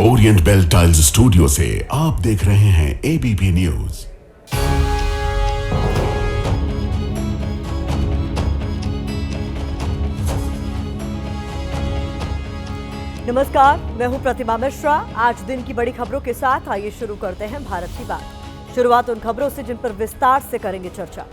Orient bell tiles studio से आप देख रहे हैं एबीपी न्यूज। नमस्कार, मैं हूं प्रतिमा मिश्रा। आज दिन की बड़ी खबरों के साथ आइए शुरू करते हैं भारत की बात। शुरुआत उन खबरों से जिन पर विस्तार से करेंगे चर्चा।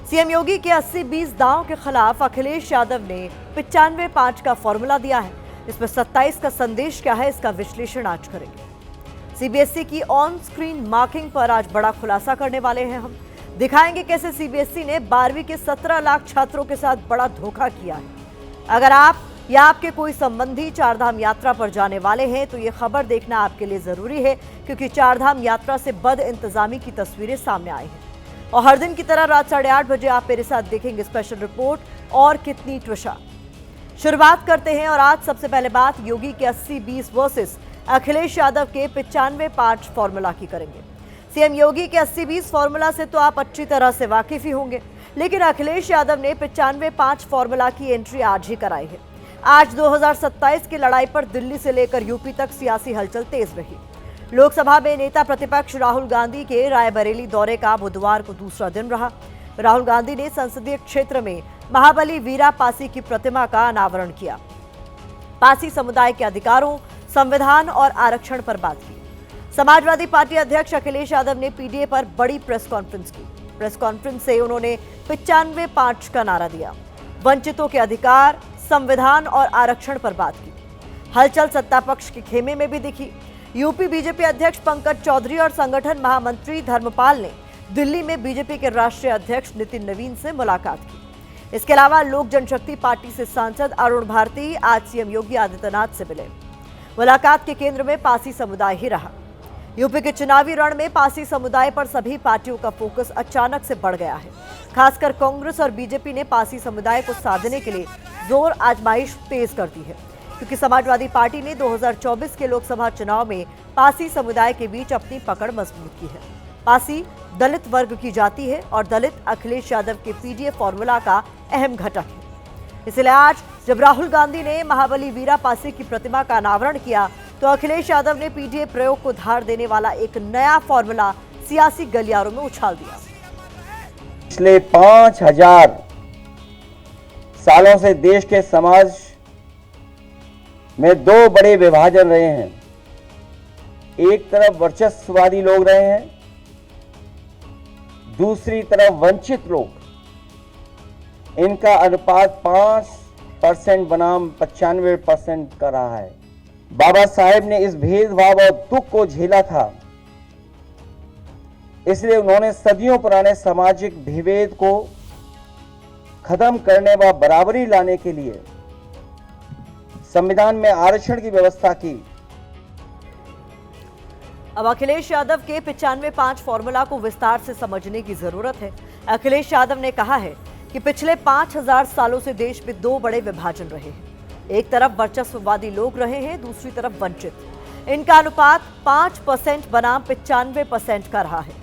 सीएम योगी के 80-20 दांव के खिलाफ अखिलेश यादव ने 95-5 का फॉर्मूला दिया है। इसमें 27 का संदेश क्या है, इसका विश्लेषण आज करेंगे। सीबीएसई की ऑन स्क्रीन मार्किंग पर आज बड़ा खुलासा करने वाले हैं हम। दिखाएंगे कैसे सीबीएसई ने 12वीं के 17 लाख छात्रों के साथ बड़ा धोखा किया है। अगर आप या आपके कोई संबंधी चारधाम यात्रा पर जाने वाले हैं तो ये खबर देखना आपके लिए जरूरी है, क्योंकि चारधाम यात्रा से बद इंतजामी की तस्वीरें सामने आई हैं। और हर दिन की तरह रात 8:30 बजे आप मेरे साथ देखेंगे स्पेशल रिपोर्ट और कितनी त्वचा। शुरुआत करते हैं और आज सबसे पहले बात योगी के 80-20 वर्सेस अखिलेश यादव के 95-5 फॉर्मूला की करेंगे। सीएम योगी के 80-20 फॉर्मूला से तो आप अच्छी तरह से वाकिफ ही होंगे, लेकिन अखिलेश यादव ने 95-5 फॉर्मूला की एंट्री आज ही कराई है। आज 2027 की लड़ाई पर दिल्ली से लेकर यूपी तक सियासी हलचल तेज रही। लोकसभा में नेता प्रतिपक्ष राहुल गांधी के रायबरेली दौरे का बुधवार को दूसरा दिन रहा। राहुल गांधी ने संसदीय क्षेत्र में महाबली वीरा पासी की प्रतिमा का अनावरण किया। पासी समुदाय के अधिकारों, संविधान और आरक्षण पर बात की। समाजवादी पार्टी अध्यक्ष अखिलेश यादव ने पीडीए पर बड़ी प्रेस कॉन्फ्रेंस की। प्रेस कॉन्फ्रेंस से उन्होंने 95-5 का नारा दिया। वंचितों के अधिकार, संविधान और आरक्षण पर बात की। हलचल सत्ता पक्ष के खेमे में भी दिखी। यूपी बीजेपी अध्यक्ष पंकज चौधरी और संगठन महामंत्री धर्मपाल ने दिल्ली में बीजेपी के राष्ट्रीय अध्यक्ष नितिन नवीन से मुलाकात की। इसके अलावा लोक जनशक्ति पार्टी से सांसद अरुण भारती आज सीएम योगी आदित्यनाथ से मिले। मुलाकात के केंद्र में पासी समुदाय ही रहा। यूपी के चुनावी रण में पासी समुदाय पर सभी पार्टियों का फोकस अचानक से बढ़ गया है। खासकर कांग्रेस और बीजेपी ने पासी समुदाय को साधने के लिए जोर आजमाइश तेज कर दी है, क्योंकि समाजवादी पार्टी ने 2024 के लोकसभा चुनाव में पासी समुदाय के बीच अपनी पकड़ मजबूत की है। पासी दलित वर्ग की जाति है और दलित अखिलेश यादव के पीडीए फॉर्मूला का अहम घटक है। इसलिए आज जब राहुल गांधी ने महाबली वीरा पासी की प्रतिमा का अनावरण किया तो अखिलेश यादव ने पीडीए प्रयोग को धार देने वाला एक नया फॉर्मूला सियासी गलियारों में उछाल दिया। पिछले 5000 सालों से देश के समाज में दो बड़े विभाजन रहे हैं। एक तरफ वर्चस्ववादी लोग रहे हैं, दूसरी तरफ वंचित लोग। इनका अनुपात 5% बनाम 95% का रहा है। बाबा साहेब ने इस भेदभाव और दुख को झेला था, इसलिए उन्होंने सदियों पुराने सामाजिक विभेद को खत्म करने व बराबरी लाने के लिए संविधान में आरक्षण की व्यवस्था की। अब अखिलेश यादव के 95-5 फॉर्मूला को विस्तार से समझने की जरूरत है। अखिलेश यादव ने कहा है कि पिछले 5000 सालों से देश में दो बड़े विभाजन रहे हैं। एक तरफ वर्चस्ववादी लोग रहे हैं, दूसरी तरफ वंचित। इनका अनुपात 5% बनाम 95% का रहा है।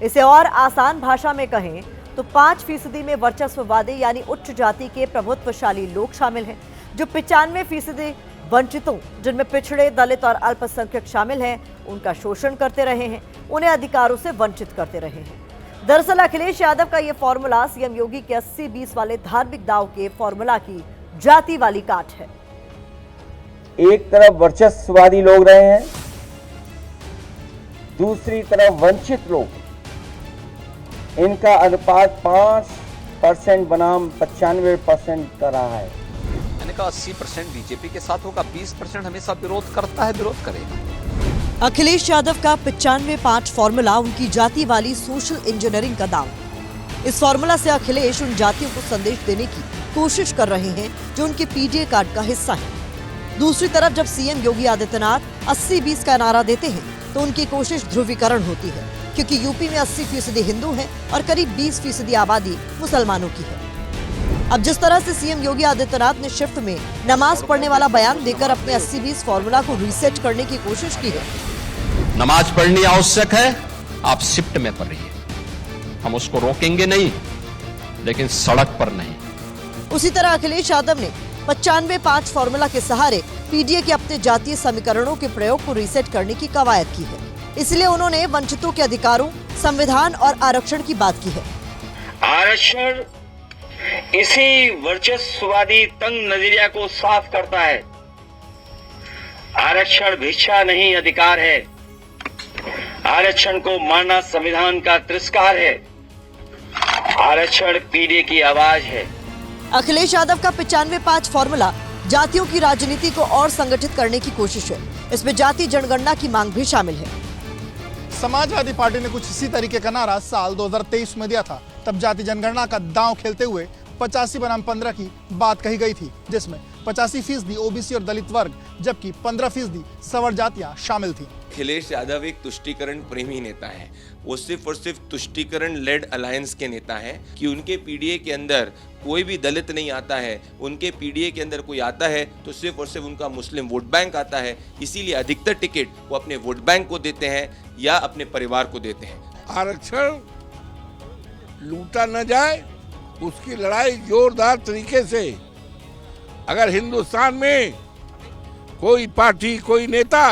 इसे और आसान भाषा में कहें तो 5% में वर्चस्ववादी यानी उच्च जाति के प्रभुत्वशाली लोग शामिल हैं, जो 95% वंचितों, जिनमें पिछड़े, दलित और अल्पसंख्यक शामिल हैं, उनका शोषण करते रहे हैं, उन्हें अधिकारों से वंचित करते रहे हैं। दरअसल अखिलेश यादव का यह फॉर्मूला सीएम योगी के 80-20 वाले धार्मिक दाव के फॉर्मूला की जाति वाली काट है। एक तरफ वर्चस्ववादी लोग रहे हैं, दूसरी तरफ वंचित लोग। इनका अनुपात 5% बनाम 95% का रहा है। मैंने कहा 80% बीजेपी के साथ होगा, 20% हमेशा विरोध करता है, विरोध करेगा। अखिलेश यादव का 95-5 फॉर्मूला उनकी जाति वाली सोशल इंजीनियरिंग का दाव। इस फॉर्मूला से अखिलेश उन जातियों को संदेश देने की कोशिश कर रहे हैं जो उनके पीडीए कार्ड का हिस्सा है। दूसरी तरफ जब सीएम योगी आदित्यनाथ 80-20 का नारा देते हैं तो उनकी कोशिश ध्रुवीकरण होती है, क्योंकि यूपी में 80% हिंदू हैं और करीब 20% आबादी मुसलमानों की है। अब जिस तरह से सीएम योगी आदित्यनाथ ने शिफ्ट में नमाज पढ़ने वाला बयान देकर अपने 80-20 फॉर्मूला को रीसेट करने की कोशिश की है। नमाज पढ़नी आवश्यक है, आप शिफ्ट में पढ़िए, हम उसको रोकेंगे नहीं, लेकिन सड़क पर नहीं। उसी तरह अखिलेश यादव ने 95-5 फॉर्मूला के सहारे पीडीए के अपने जातीय समीकरणों के प्रयोग को रीसेट करने की कवायद की है। इसलिए उन्होंने वंचितों के अधिकारों, संविधान और आरक्षण की बात की है। आरक्षण इसी वर्चस्ववादी तंग नजरिया को साफ करता है। आरक्षण भिक्षा नहीं, अधिकार है। आरक्षण को मानना संविधान का तिरस्कार है। आरक्षण पीडीए की आवाज है। अखिलेश यादव का 95-5 फॉर्मूला जातियों की राजनीति को और संगठित करने की कोशिश है। इसमें जाति जनगणना की मांग भी शामिल है। समाजवादी पार्टी ने कुछ इसी तरीके का नारा साल 2023 में दिया था। तब जाति जनगणना का दांव खेलते हुए 85 बनाम 15 की बात कही गई थी, जिसमें 85% ओबीसी और दलित वर्ग जबकि 15% सवर्ण जातियां शामिल थी। अखिलेश यादव एक तुष्टीकरण प्रेमी नेता है। वो सिर्फ और सिर्फ तुष्टीकरण लेड अलायंस के नेता हैं कि उनके पीडीए के अंदर कोई भी दलित नहीं आता है। उनके पीडीए के अंदर कोई आता है तो सिर्फ और सिर्फ उनका मुस्लिम वोट बैंक आता है। इसीलिए अधिकतर टिकट वो अपने वोट बैंक को देते हैं या अपने परिवार को देते हैं। आरक्षण लूटा न जाए, उसकी लड़ाई जोरदार तरीके से अगर हिंदुस्तान में कोई पार्टी, कोई नेता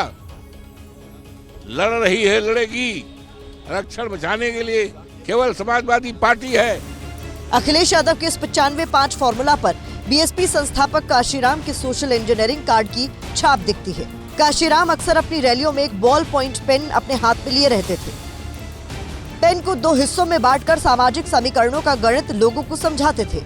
लड़ रही है, लड़ेगी। आरक्षण बचाने के लिए केवल समाजवादी पार्टी है। अखिलेश यादव के इस 95-5 फॉर्मूला पर बीएसपी संस्थापक काशीराम के सोशल इंजीनियरिंग कार्ड की छाप दिखती है। काशीराम अक्सर अपनी रैलियों में एक बॉल पॉइंट पेन अपने हाथ में लिए रहते थे। पेन को 2 हिस्सों में बांटकर सामाजिक समीकरणों का गणित लोगों को समझाते थे।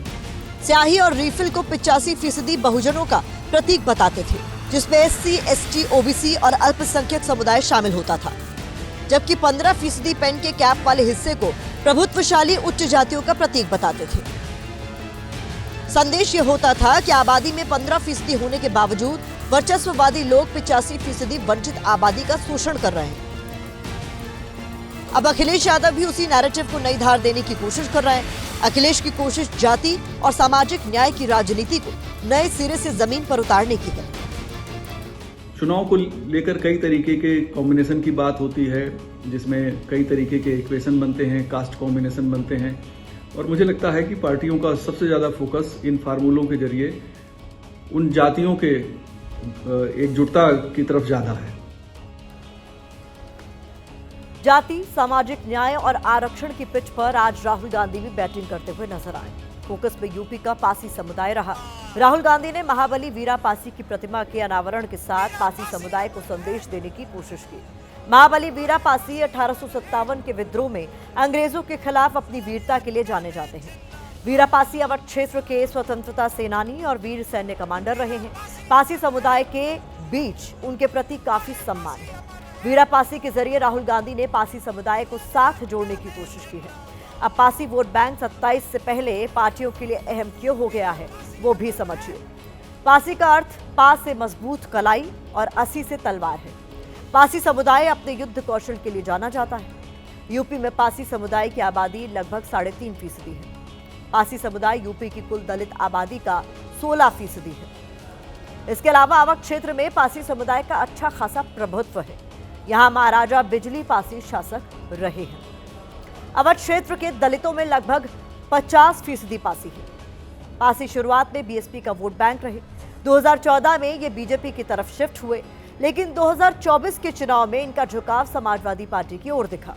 स्याही और रीफिल को 85% बहुजनों का प्रतीक बताते थे, जिसमें एससी, एसटी, ओबीसी और अल्पसंख्यक समुदाय शामिल होता था, जबकि 15% पेन के कैप वाले हिस्से को प्रभुत्वशाली उच्च जातियों का प्रतीक बताते थे। संदेश ये होता था कि आबादी में 15% होने के बावजूद वर्चस्ववादी लोग 85% वंचित आबादी का शोषण कर रहे हैं। अब अखिलेश यादव भी उसी नैरेटिव को नई धार देने की कोशिश कर रहे हैं। अखिलेश की कोशिश जाति और सामाजिक न्याय की राजनीति को नए सिरे से जमीन पर उतारने की है। चुनाव को लेकर कई तरीके के कॉम्बिनेशन की बात होती है, जिसमें कई तरीके के इक्वेशन बनते हैं, कास्ट कॉम्बिनेशन बनते हैं, और मुझे लगता है कि पार्टियों का सबसे ज़्यादा फोकस इन फार्मूलों के जरिए उन जातियों के एकजुटता की तरफ ज़्यादा है। जाति, सामाजिक न्याय और आरक्षण की पिच पर आज राहुल गांधी भी बैटिंग करते हुए नजर आए। फोकस में यूपी का पासी समुदाय रहा। राहुल गांधी ने महाबली वीरा पासी की प्रतिमा के अनावरण के साथ पासी समुदाय को संदेश देने की कोशिश की। महाबली वीरा पासी 1857 के विद्रोह में अंग्रेजों के खिलाफ अपनी वीरता के लिए जाने जाते हैं। वीरा पासी अवध क्षेत्र के स्वतंत्रता सेनानी और वीर सैन्य कमांडर रहे हैं। पासी समुदाय के बीच उनके प्रति काफी सम्मान है। वीरा पासी के जरिए राहुल गांधी ने पासी समुदाय को साथ जोड़ने की कोशिश की है। अब पासी वोट बैंक 27 से पहले पार्टियों के लिए अहम क्यों हो गया है, वो भी समझिए। पासी का अर्थ पास से मजबूत कलाई और 80 से तलवार है। पासी समुदाय अपने युद्ध कौशल के लिए जाना जाता है। यूपी में पासी समुदाय की आबादी लगभग 3.5% है। पासी समुदाय यूपी की कुल दलित आबादी का 16% है। इसके अलावा अवध क्षेत्र में पासी समुदाय का अच्छा खासा प्रभुत्व है। यहाँ महाराजा बिजली पासी शासक रहे हैं। अवध क्षेत्र के दलितों में लगभग 50% पासी है। पासी शुरुआत में बीएसपी का वोट बैंक रहे। 2014 में ये बीजेपी की तरफ शिफ्ट हुए, लेकिन 2024 के चुनाव में इनका झुकाव समाजवादी पार्टी की ओर दिखा।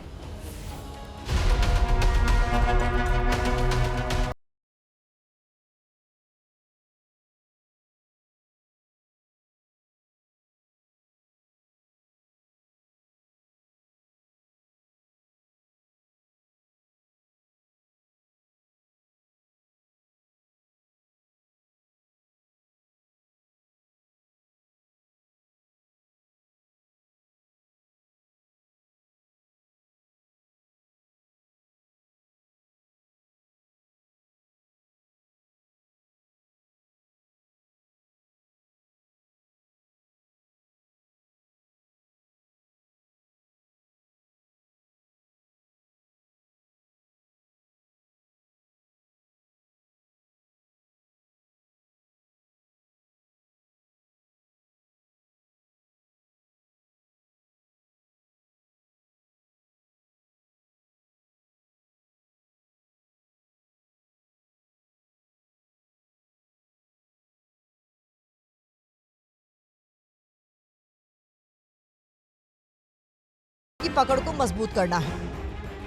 की पकड़ को मजबूत करना है।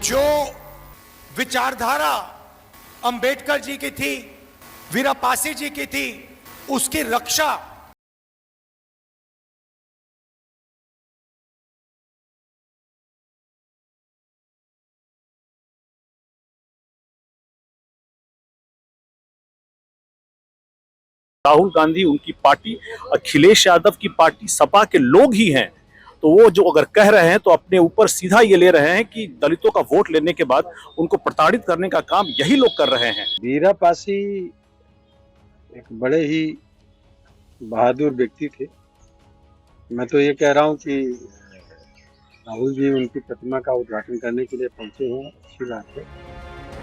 जो विचारधारा अंबेडकर जी की थी, वीरापासी जी की थी, उसकी रक्षा राहुल गांधी उनकी पार्टी, अखिलेश यादव की पार्टी, सपा के लोग ही हैं। तो वो जो अगर कह रहे हैं तो अपने ऊपर सीधा ये ले रहे हैं कि दलितों का वोट लेने के बाद उनको प्रताड़ित करने का काम यही लोग कर रहे हैं। वीरापासी एक बड़े ही बहादुर व्यक्ति थे। मैं तो ये कह रहा हूँ कि राहुल जी उनकी प्रतिमा का उद्घाटन करने के लिए पहुंचे हैं, अच्छी बात है।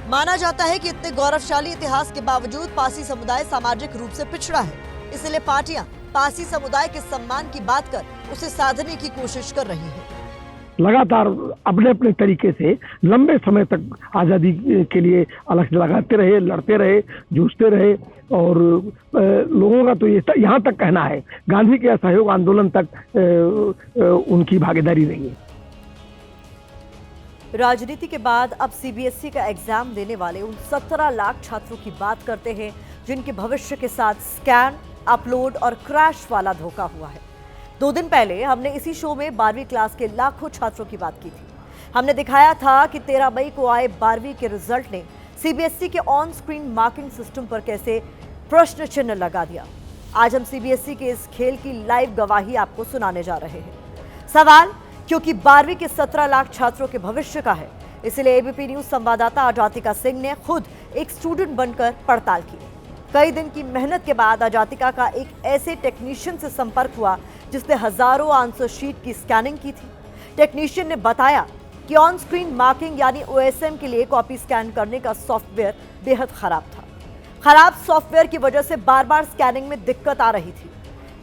माना जाता है कि इतने गौरवशाली इतिहास के बावजूद पासी समुदाय सामाजिक रूप से पिछड़ा है, इसलिए पार्टियां पासी समुदाय के सम्मान की बात कर उसे साधने की कोशिश कर रही हैं। लगातार अपने अपने तरीके से लंबे समय तक आजादी के लिए अलग लगाते रहे, लड़ते रहे, जूझते रहे और लोगों का तो ये यहाँ तक कहना है गांधी के असहयोग आंदोलन तक उनकी भागीदारी रही है। राजनीति के बाद अब सीबीएसई का एग्जाम देने वाले उन 17 लाख छात्रों की बात करते हैं जिनके भविष्य के साथ स्कैन, अपलोड और क्रैश वाला धोखा हुआ है। 2 दिन पहले हमने इसी शो में 12वीं क्लास के लाखों छात्रों की बात की थी। हमने दिखाया था कि 13 मई को आए 12वीं के रिजल्ट ने सीबीएसई के ऑन स्क्रीन मार्किंग सिस्टम पर कैसे प्रश्न चिन्ह लगा दिया। आज हम सीबीएसई के इस खेल की लाइव गवाही आपको सुनाने जा रहे हैं। सवाल क्योंकि 12वीं के 17 लाख छात्रों के भविष्य का है, इसलिए एबीपी न्यूज संवाददाता अजातिका सिंह ने खुद एक स्टूडेंट बनकर पड़ताल की। कई दिन की मेहनत के बाद अजातिका का एक ऐसे टेक्नीशियन से संपर्क हुआ जिसने हजारों आंसर शीट की स्कैनिंग की थी। टेक्नीशियन ने बताया कि ऑन स्क्रीन मार्किंग यानी ओएसएम के लिए कॉपी स्कैन करने का सॉफ्टवेयर बेहद खराब था। खराब सॉफ्टवेयर की वजह से बार बार स्कैनिंग में दिक्कत आ रही थी।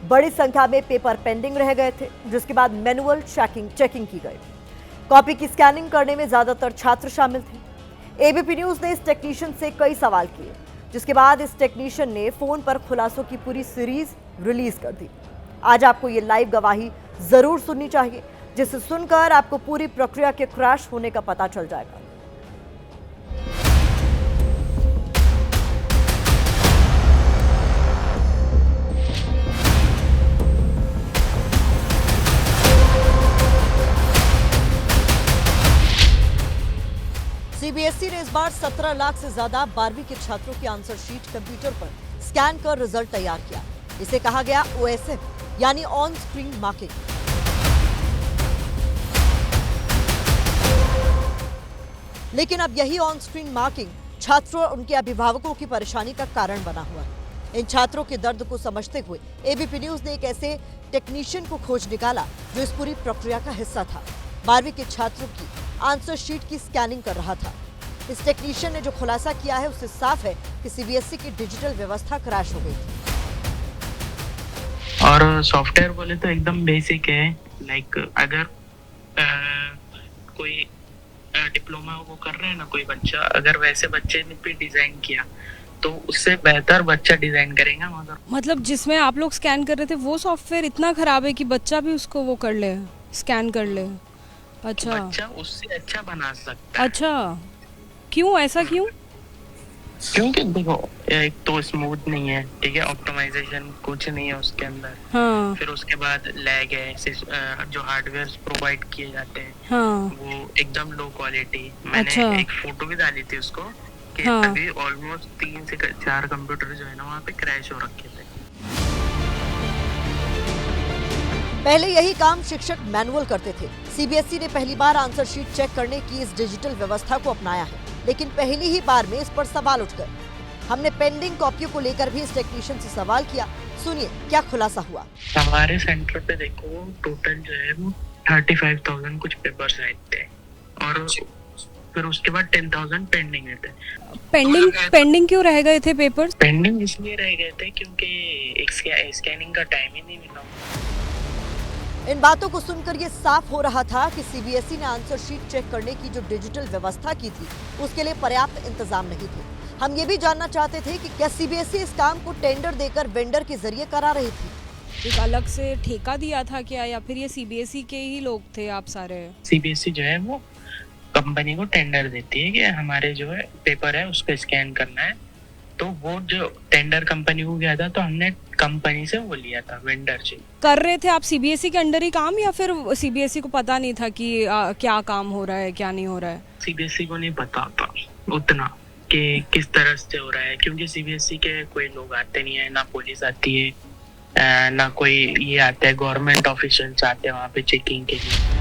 बड़ी संख्या में पेपर पेंडिंग रह गए थे, जिसके बाद मैनुअल चेकिंग की गई। कॉपी की स्कैनिंग करने में ज्यादातर छात्र शामिल थे। एबीपी न्यूज ने इस टेक्नीशियन से कई सवाल किए, जिसके बाद इस टेक्नीशियन ने फोन पर खुलासों की पूरी सीरीज रिलीज कर दी। आज आपको ये लाइव गवाही जरूर सुननी चाहिए, जिसे सुनकर आपको पूरी प्रक्रिया के क्रैश होने का पता चल जाएगा। सीबीएसई ने इस बार 17 लाख से ज्यादा 12वीं के छात्रों की आंसर शीट कंप्यूटर पर स्कैन कर रिजल्ट तैयार किया। इसे कहा गया ओएसएम यानी ऑन स्क्रीन मार्किंग। लेकिन अब यही ऑन स्क्रीन मार्किंग छात्रों और उनके अभिभावकों की परेशानी का कारण बना हुआ है। इन छात्रों के दर्द को समझते हुए एबीपी न्यूज ने एक ऐसे टेक्नीशियन को खोज निकाला जो इस पूरी प्रक्रिया का हिस्सा था। 12वीं के छात्रों की आंसर शीट की स्कैनिंग कर रहा था। इस टेक्नीशियन ने जो खुलासा किया है उससे साफ है कि सीबीएसई की डिजिटल व्यवस्था क्रैश हो गई थी। और सॉफ्टवेयर बोले तो एकदम बेसिक है। लाइक अगर कोई डिप्लोमा वो कर रहे हैं ना कोई बच्चा, अगर वैसे बच्चे ने भी डिजाइन किया तो उससे बेहतर बच्चा डिजाइन करेगा। मगर मतलब जिसमें आप लोग स्कैन कर रहे थे वो सॉफ्टवेयर इतना खराब है कि बच्चा भी उसको वो कर ले, स्कैन कर ले। अच्छा, बच्चा उससे अच्छा बना सकता है। अच्छा, क्यों ऐसा क्यों? क्योंकि देखो एक तो स्मूथ नहीं है, ठीक है, ऑप्टिमाइजेशन कुछ नहीं है उसके अंदर। हाँ। फिर उसके बाद लैग है, जो हार्डवेयर प्रोवाइड किए जाते हैं हाँ। वो एकदम लो क्वालिटी। मैंने अच्छा। एक फोटो भी डाली थी उसको कि हाँ। अभी ऑलमोस्ट 3 से 4 कंप्यूटर जो है ना वहाँ पे क्रैश हो रखे थे। पहले यही काम शिक्षक मैनुअल करते थे। सीबीएसई ने पहली बार आंसर शीट चेक करने की इस डिजिटल व्यवस्था को अपनाया है, लेकिन पहली ही बार में इस पर सवाल उठ गए। हमने पेंडिंग कॉपियों को लेकर भी इस टेक्नीशियन से सवाल किया। सुनिए क्या खुलासा हुआ। हमारे सेंटर पे देखो टोटल जो है वो 35,000 कुछ पेपर्स आए थे और फिर उसके बाद 10,000 पेंडिंग थे। पेंडिंग क्यों रह गए थे पेपर्स? पेंडिंग इसलिए रह गए थे क्योंकि एक स्कैनिंग का टाइम ही नहीं मिला। इन बातों को सुनकर ये साफ हो रहा था कि सीबीएसई ने आंसर शीट चेक करने की जो डिजिटल व्यवस्था की थी उसके लिए पर्याप्त इंतजाम नहीं थे। हम ये भी जानना चाहते थे कि क्या सीबीएसई इस काम को टेंडर देकर वेंडर के जरिए करा रही थी। एक अलग से ठेका दिया था क्या, या फिर ये सीबीएसई के ही लोग थे आप सारे? सीबीएसई जो है वो कंपनी को टेंडर देती है कि हमारे जो है पेपर है उसको स्कैन करना है, तो वो जो टेंडर कंपनी को गया था तो हमने कंपनी से वो लिया था, वेंडर से। कर रहे थे आप सीबीएसई के अंडर ही काम, या फिर सीबीएसई को पता नहीं था कि क्या काम हो रहा है क्या नहीं हो रहा है? सीबीएसई को नहीं पता था उतना कि किस तरह से हो रहा है, क्योंकि सीबीएसई के कोई लोग आते नहीं है, ना पुलिस आती है ना कोई ये आते हैं, गवर्नमेंट ऑफिशियल्स आते हैं वहाँ पे चेकिंग के लिए।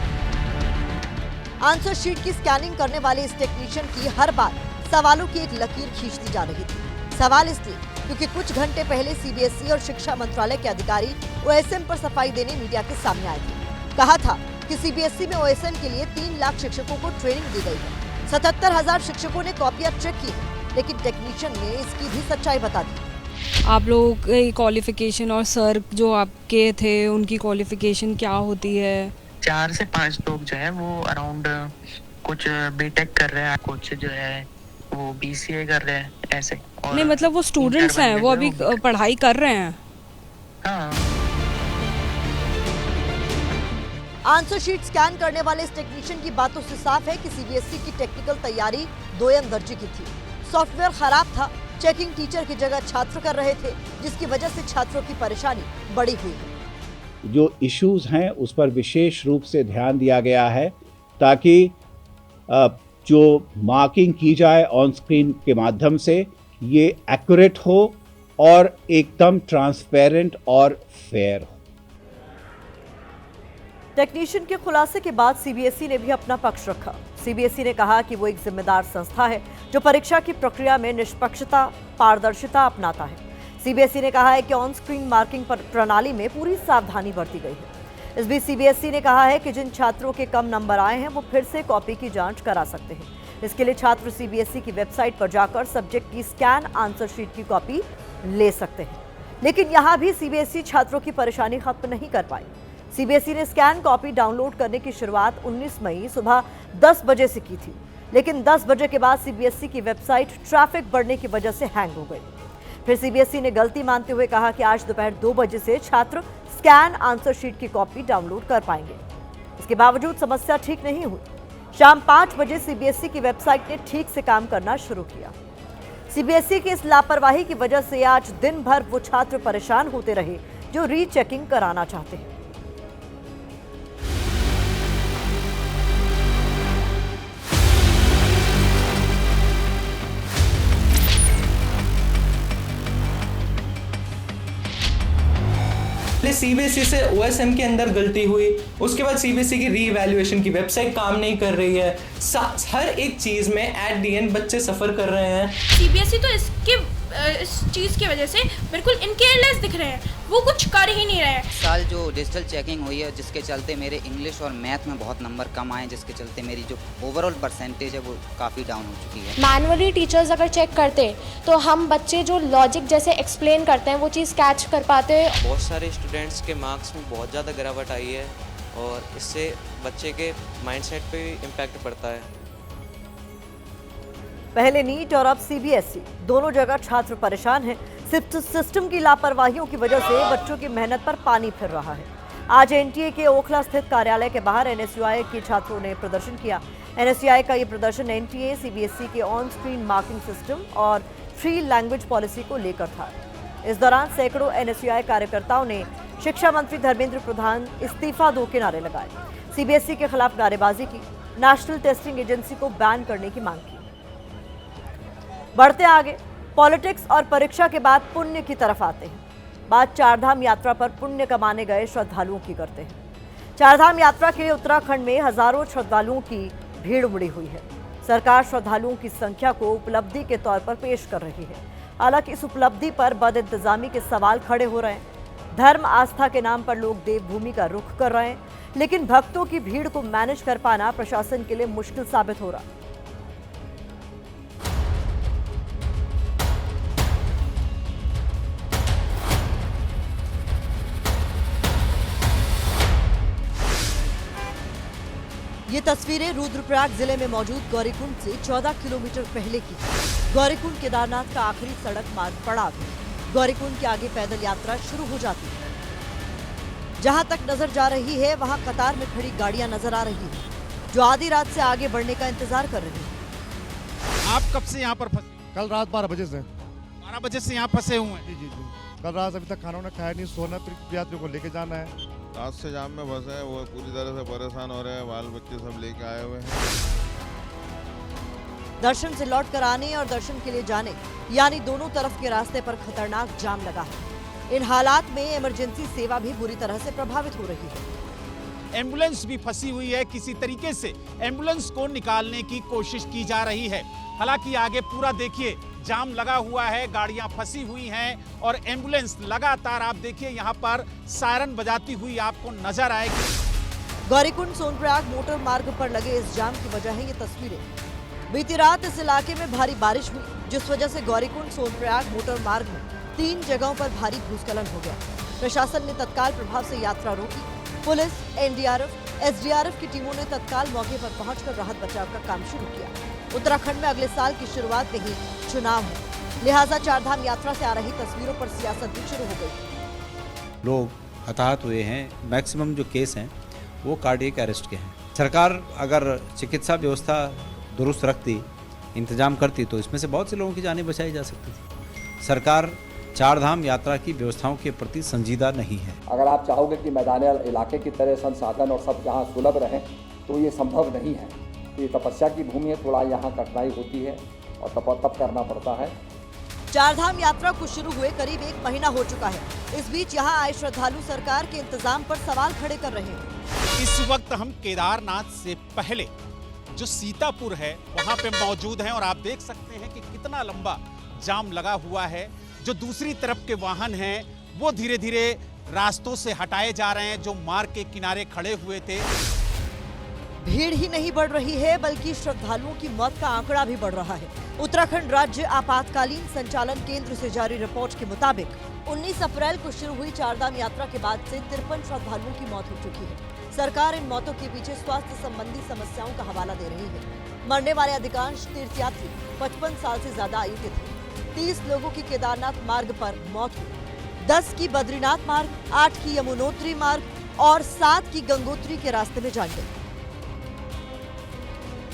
आंसर शीट की स्कैनिंग करने वाले इस टेक्नीशियन की हर बार सवालों की एक लकीर खींचती जा रही थी। सवाल इसलिए क्योंकि कुछ घंटे पहले सीबीएसई और शिक्षा मंत्रालय के अधिकारी ओएसएम पर सफाई देने मीडिया के सामने आए थे। कहा था कि सीबीएसई में ओएसएम के लिए 3 लाख शिक्षकों को ट्रेनिंग दी गई है। 77,000 शिक्षकों ने कॉपियां चेक की, लेकिन टेक्नीशियन ने इसकी भी सच्चाई बता दी। आप लोगों की क्वालिफिकेशन और सर जो आपके थे उनकी क्वालिफिकेशन क्या होती है? 4 से 5 लोग जो है वो अराउंड कुछ बीटेक कर रहे हैं, कुछ जो है वो बीसीए कर रहे हैं, ऐसे। नहीं मतलब वो स्टूडेंट्स हैं, वो अभी पढ़ाई कर रहे हैं। हाँ। आंसर शीट स्कैन करने वाले इस टेक्नीशियन की बातों से साफ है कि सीबीएसई की टेक्निकल तैयारी दोयम दर्जे की थी। सॉफ्टवेयर खराब था, चेकिंग टीचर की जगह छात्र कर रहे थे, जिसकी वजह से छात्रों की परेशानी बढ़ी हुई है। जो इश्यूज हैं उस पर विशेष रूप से ध्यान दिया गया है ताकि जो मार्किंग की जाए ऑन स्क्रीन के माध्यम से ये एक्यूरेट हो और एकदम ट्रांसपेरेंट और फेयर हो। टेक्नीशियन के खुलासे के बाद सीबीएसई ने भी अपना पक्ष रखा। सीबीएसई ने कहा कि वो एक जिम्मेदार संस्था है जो परीक्षा की प्रक्रिया में निष्पक्षता, पारदर्शिता अपनाता है। सीबीएसई ने कहा है कि ऑन स्क्रीन मार्किंग प्रणाली में पूरी सावधानी बरती गई है। इस बीच सीबीएसई ने कहा है कि जिन छात्रों के कम नंबर आए हैं वो फिर से कॉपी की जांच करा सकते हैं। इसके लिए छात्र सीबीएसई की वेबसाइट पर जाकर सब्जेक्ट की स्कैन आंसर शीट की कॉपी ले सकते हैं। लेकिन यहां भी सीबीएसई छात्रों की परेशानी खत्म नहीं कर पाई। सीबीएसई ने स्कैन कॉपी डाउनलोड करने की शुरुआत 19 मई सुबह 10 बजे से की थी, लेकिन 10 बजे के बाद सीबीएसई की वेबसाइट ट्रैफिक बढ़ने की वजह से हैंग हो गई। फिर सीबीएसई ने गलती मानते हुए कहा कि आज दोपहर 2 बजे से छात्र स्कैन आंसर शीट की कॉपी डाउनलोड कर पाएंगे। इसके बावजूद समस्या ठीक नहीं हुई। शाम 5 बजे सीबीएसई की वेबसाइट ने ठीक से काम करना शुरू किया। सीबीएसई की इस लापरवाही की वजह से आज दिन भर वो छात्र परेशान होते रहे जो रीचेकिंग कराना चाहते हैं। सीबीएसई से ओएसएम के अंदर गलती हुई, उसके बाद सीबीएसई की रीइवैल्यूएशन की वेबसाइट काम नहीं कर रही है। हर एक चीज में एट दी एंड बच्चे सफर कर रहे हैं। सीबीएसई तो इस चीज की वजह से बिल्कुल इनकेयरलेस दिख रहे हैं, वो कुछ कर ही नहीं रहे हैं। साल जो डिजिटल चेकिंग हुई है जिसके चलते मेरे इंग्लिश और मैथ में बहुत नंबर कम आए, जिसके चलते मेरी जो ओवरऑल परसेंटेज है वो काफ़ी डाउन हो चुकी है। मैनुअली टीचर्स अगर चेक करते तो हम बच्चे जो लॉजिक जैसे एक्सप्लेन करते हैं वो चीज़ कैच कर पाते। बहुत सारे स्टूडेंट्स के मार्क्स में बहुत ज़्यादा गिरावट आई है और इससे बच्चे के माइंडसेट पे भी इम्पैक्ट पड़ता है। पहले नीट और अब सीबीएसई, दोनों जगह छात्र परेशान हैं। सिस्टम की लापरवाहियों की वजह से बच्चों की मेहनत पर पानी फिर रहा है। आज एनटीए के ओखला स्थित कार्यालय के बाहर एनएसयूआई के छात्रों ने प्रदर्शन किया। एनएसयूआई का ये प्रदर्शन एनटीए, सीबीएसई के ऑन स्क्रीन मार्किंग सिस्टम और फ्री लैंग्वेज पॉलिसी को लेकर था। इस दौरान सैकड़ों एनएसयूआई कार्यकर्ताओं ने शिक्षा मंत्री धर्मेंद्र प्रधान इस्तीफा दो के नारे लगाए, सीबीएसई के खिलाफ नारेबाजी की, नेशनल टेस्टिंग एजेंसी को बैन करने की मांग की। बढ़ते आगे, पॉलिटिक्स और परीक्षा के बाद पुण्य की तरफ आते हैं। बात चारधाम यात्रा पर पुण्य कमाने गए श्रद्धालुओं की करते हैं। चारधाम यात्रा के लिए उत्तराखंड में हजारों श्रद्धालुओं की भीड़ उमड़ी हुई है। सरकार श्रद्धालुओं की संख्या को उपलब्धि के तौर पर पेश कर रही है। हालांकि इस उपलब्धि पर बदइंतजामी के सवाल खड़े हो रहे हैं। धर्म आस्था के नाम पर लोग देवभूमि का रुख कर रहे हैं, लेकिन भक्तों की भीड़ को मैनेज कर पाना प्रशासन के लिए मुश्किल साबित हो रहा है। ये तस्वीरें रुद्रप्रयाग जिले में मौजूद गौरीकुंड से 14 किलोमीटर पहले की है। गौरीकुंड केदारनाथ का आखिरी सड़क मार्ग पड़ाव है। गौरीकुंड के आगे पैदल यात्रा शुरू हो जाती है। जहां तक नजर जा रही है वहां कतार में खड़ी गाड़ियां नजर आ रही है, जो आधी रात से आगे बढ़ने का इंतजार कर रही है। आप कब से यहाँ पर फंसे? कल रात 12 बजे से। 12 बजे से यहाँ फंसे हुए हैं? जी। कल रात अभी तक खाना खाया नहीं, सोना, फिर यात्रियों को लेके जाना है। रात से जाम में फंसे हैं, वो पूरी तरह से परेशान हो रहे हैं, बाल बच्चे सब लेके आए हुए हैं। दर्शन से लौट कर आने और दर्शन के लिए जाने यानी दोनों तरफ के रास्ते पर खतरनाक जाम लगा है। इन हालात में इमरजेंसी सेवा भी बुरी तरह से प्रभावित हो रही है। एम्बुलेंस भी फंसी हुई है, किसी तरीके से एम्बुलेंस को निकालने की कोशिश की जा रही है। हालांकि आगे पूरा देखिए, जाम लगा हुआ है, गाड़ियां फंसी हुई हैं और एम्बुलेंस लगातार आप देखिए यहाँ पर सायरन बजाती हुई आपको नजर आएगी। गौरीकुंड सोनप्रयाग मोटर मार्ग पर लगे इस जाम की वजह है ये तस्वीरें। बीती रात इस इलाके में भारी बारिश हुई, जिस वजह से गौरीकुंड सोनप्रयाग मोटर मार्ग में 3 जगहों पर भारी भूस्खलन हो गया। प्रशासन ने तत्काल प्रभाव से यात्रा रोकी। पुलिस, एनडीआरएफ, एसडीआरएफ की टीमों ने तत्काल मौके पर पहुंचकर राहत बचाव का काम शुरू किया। उत्तराखंड में अगले साल की शुरुआत में ही चुनाव है, लिहाजा चारधाम यात्रा से आ रही तस्वीरों पर सियासत भी शुरू हो गई। लोग हताहत हुए हैं, मैक्सिमम जो केस हैं वो कार्डियक अरेस्ट के हैं। सरकार अगर चिकित्सा व्यवस्था दुरुस्त रखती, इंतजाम करती, तो इसमें से बहुत से लोगों की जानें बचाई जा सकती थी। सरकार चारधाम यात्रा की व्यवस्थाओं के प्रति संजीदा नहीं है। अगर आप चाहोगे कि मैदानी इलाके की तरह संसाधन और सब यहाँ सुलभ रहें तो ये संभव नहीं है। ये तपस्या की भूमि है, थोड़ा यहाँ कठिनाई होती है और तप करना पड़ता है। चारधाम यात्रा को शुरू हुए करीब 1 महीना हो चुका है। इस बीच यहाँ आए श्रद्धालु सरकार के इंतजाम पर सवाल खड़े कर रहे हैं। इस वक्त हम केदारनाथ से पहले जो सीतापुर है वहां पे मौजूद हैं और आप देख सकते हैं कि कितना लंबा जाम लगा हुआ है। जो दूसरी तरफ के वाहन हैं वो धीरे धीरे रास्तों से हटाए जा रहे हैं, जो मार्ग के किनारे खड़े हुए थे। भीड़ ही नहीं बढ़ रही है बल्कि श्रद्धालुओं की मौत का आंकड़ा भी बढ़ रहा है। उत्तराखंड राज्य आपातकालीन संचालन केंद्र से जारी रिपोर्ट के मुताबिक 19 अप्रैल को शुरू हुई चारधाम यात्रा के बाद से 53 श्रद्धालुओं की मौत हो चुकी है। सरकार इन मौतों के पीछे स्वास्थ्य संबंधी समस्याओं का हवाला दे रही है। मरने वाले अधिकांश तीर्थयात्री 55 साल से ज्यादा आयु के थे। 30 लोगों की केदारनाथ मार्ग पर मौत हुई, 10 की बद्रीनाथ मार्ग, 8 की यमुनोत्री मार्ग और 7 की गंगोत्री के रास्ते में जान गई।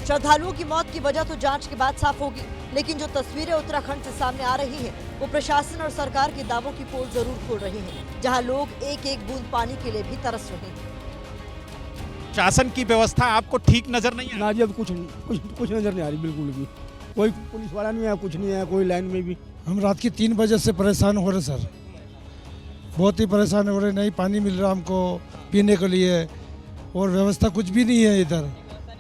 श्रद्धालुओं की मौत की वजह तो जांच के बाद साफ होगी, लेकिन जो तस्वीरें उत्तराखंड से सामने आ रही हैं, वो प्रशासन और सरकार के दावों की पोल जरूर खोल रही हैं, जहां लोग एक एक बूंद पानी के लिए भी तरस रहे हैं। शासन की व्यवस्था आपको ठीक नजर नहीं आ रही? अब कुछ नजर नहीं आ रही, बिल्कुल भी कोई पुलिस वाला नहीं है, कुछ नहीं है, कोई लाइन में भी। हम रात की 3 बजे से परेशान हो रहे सर, बहुत ही परेशान हो रहे। नहीं पानी मिल रहा हमको पीने के लिए और व्यवस्था कुछ भी नहीं है। इधर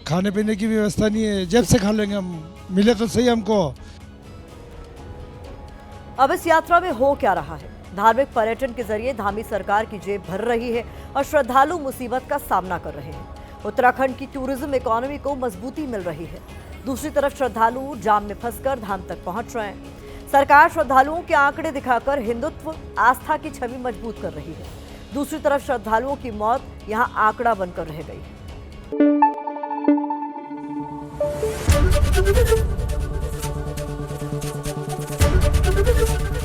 खाने पीने की व्यवस्था नहीं है, जेब से खा लेंगे हम, मिले तो सही हमको। अब इस यात्रा में हो क्या रहा है? धार्मिक पर्यटन के जरिए धामी सरकार की जेब भर रही है और श्रद्धालु मुसीबत का सामना कर रहे हैं। उत्तराखंड की टूरिज्म इकोनॉमी को मजबूती मिल रही है। दूसरी तरफ श्रद्धालु जाम में फंसकर धाम तक पहुंच रहे हैं। सरकार श्रद्धालुओं के आंकड़े दिखाकर हिंदुत्व आस्था की छवि मजबूत कर रही है। दूसरी तरफ श्रद्धालुओं की मौत यहां आंकड़ा बनकर रह गई है।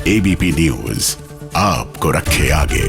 एबीपी न्यूज आपको रखे आगे।